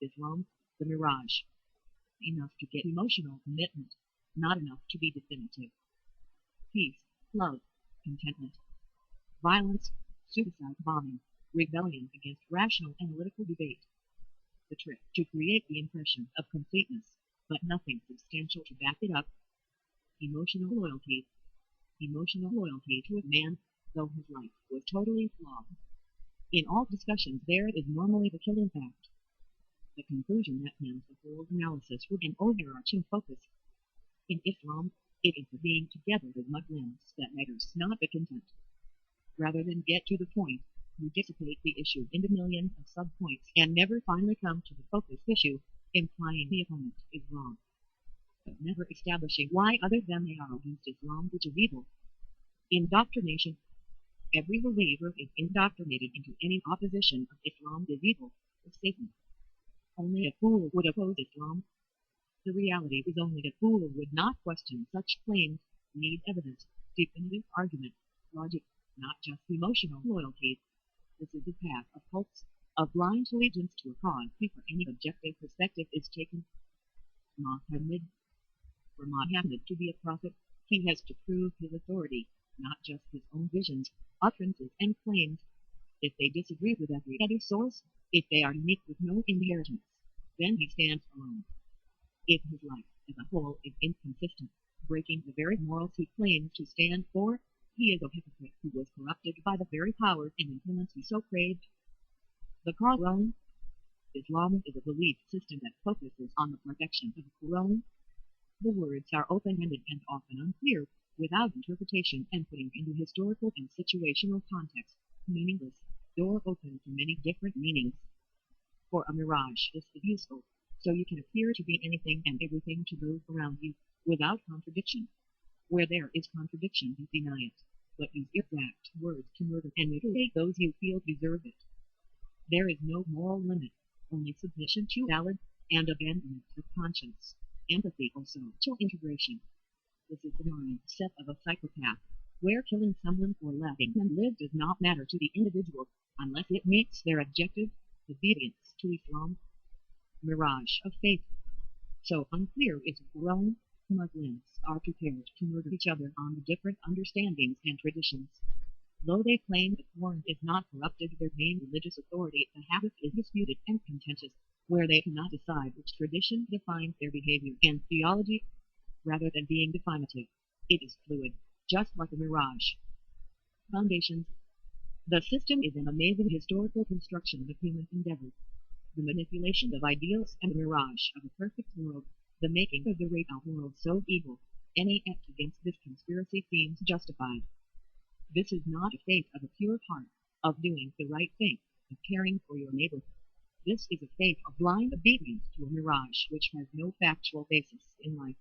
Islam, the Mirage. Enough to get emotional commitment, not enough to be definitive. Peace, love, contentment, violence, suicide bombing, rebellion against rational analytical debate. The trick to create the impression of completeness, but nothing substantial to back it up. Emotional loyalty. Emotional loyalty to a man, though his life was totally flawed. In all discussions there is normally the killing fact. The conclusion that pins the whole analysis with an overarching focus. In Islam, it is the being together with Muslims that matters, not the content. Rather than get to the point, you dissipate the issue into millions of sub-points and never finally come to the focus issue, implying the opponent is wrong, but never establishing why other than they are against Islam, which is evil. Indoctrination. Every believer is indoctrinated into any opposition of Islam is evil, of Satan. Only a fool would oppose Islam. The reality is only a fool would not question such claims, need evidence, definitive argument, logic, not just emotional loyalty. This is the path of cults, of blind allegiance to a cause before any objective perspective is taken. Muhammad. For Muhammad to be a prophet, he has to prove his authority, not just his own visions, utterances, and claims. If they disagree with every other source, if they are unique with no inheritance, then he stands alone. If his life as a whole is inconsistent, breaking the very morals he claims to stand for, he is a hypocrite who was corrupted by the very power and influence he so craved. The Quran. Islam is a belief system that focuses on the perfection of the Quran. The words are open-ended and often unclear, without interpretation and putting into historical and situational context, meaningless, door open to many different meanings. For a mirage, this is useful, so you can appear to be anything and everything to those around you, without contradiction. Where there is contradiction, you deny it, but use exact words to murder and mutilate those you feel deserve it. There is no moral limit, only submission to valid and abandonment of conscience. Empathy also, to integration. This is the mindset of a psychopath, where killing someone or letting them live does not matter to the individual, unless it meets their objective, obedience to Islam. Mirage of faith. So unclear is Quran, Muslims are prepared to murder each other on the different understandings and traditions. Though they claim the Quran is not corrupted, their main religious authority, the habit is disputed and contentious, where they cannot decide which tradition defines their behavior and theology. Rather than being definitive, it is fluid, just like a mirage. Foundations. The system is an amazing historical construction of human endeavor. The manipulation of ideals and the mirage of a perfect world, the making of the real world so evil, any act against this conspiracy seems justified. This is not a faith of a pure heart, of doing the right thing, of caring for your neighbor. This is a faith of blind obedience to a mirage which has no factual basis in life.